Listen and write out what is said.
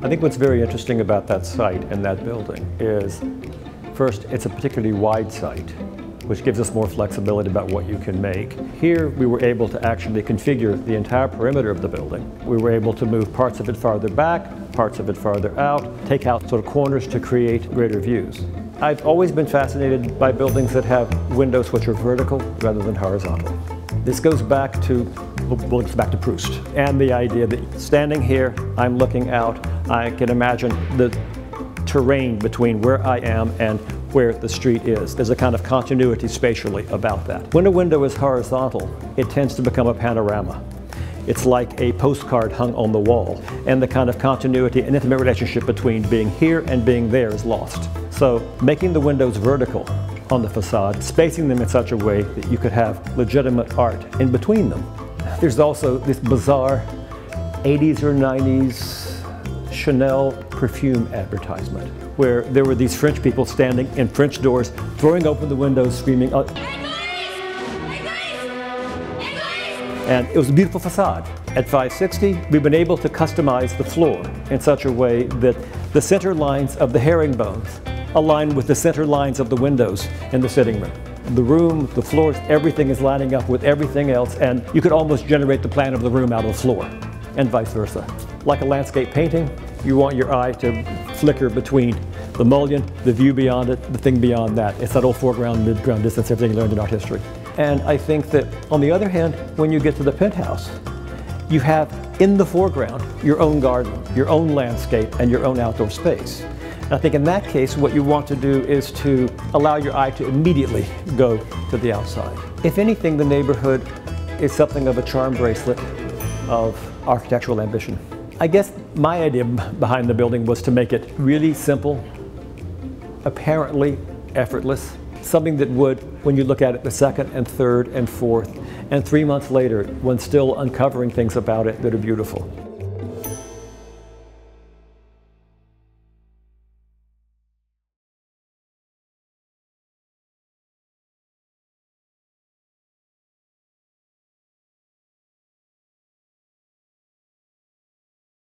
I think what's very interesting about that site and that building is, first, it's a particularly wide site, which gives us more flexibility about what you can make. Here, we were able to actually configure the entire perimeter of the building. We were able to move parts of it farther back, parts of it farther out, take out sort of corners to create greater views. I've always been fascinated by buildings that have windows which are vertical rather than horizontal. This goes back to Proust and the idea that standing here, I'm looking out, I can imagine the terrain between where I am and where the street is. There's a kind of continuity spatially about that. When a window is horizontal, it tends to become a panorama. It's like a postcard hung on the wall, and the kind of continuity and intimate relationship between being here and being there is lost. So making the windows vertical on the facade, spacing them in such a way that you could have legitimate art in between them. There's also this bizarre 80s or 90s Chanel perfume advertisement, where there were these French people standing in French doors, throwing open the windows, screaming, and it was a beautiful facade. At 560, we've been able to customize the floor in such a way that the center lines of the herringbones align with the center lines of the windows in the sitting room. The room, the floors, everything is lining up with everything else, and you could almost generate the plan of the room out of the floor, and vice versa. Like a landscape painting, you want your eye to flicker between the mullion, the view beyond it, the thing beyond that. It's that old foreground, midground distance, everything you learned in art history. And I think that, on the other hand, when you get to the penthouse, you have in the foreground your own garden, your own landscape, and your own outdoor space. And I think in that case, what you want to do is to allow your eye to immediately go to the outside. If anything, the neighborhood is something of a charm bracelet of architectural ambition. I guess my idea behind the building was to make it really simple, apparently effortless, something that would, when you look at it the second and third and fourth, and 3 months later, when still uncovering things about it that are beautiful.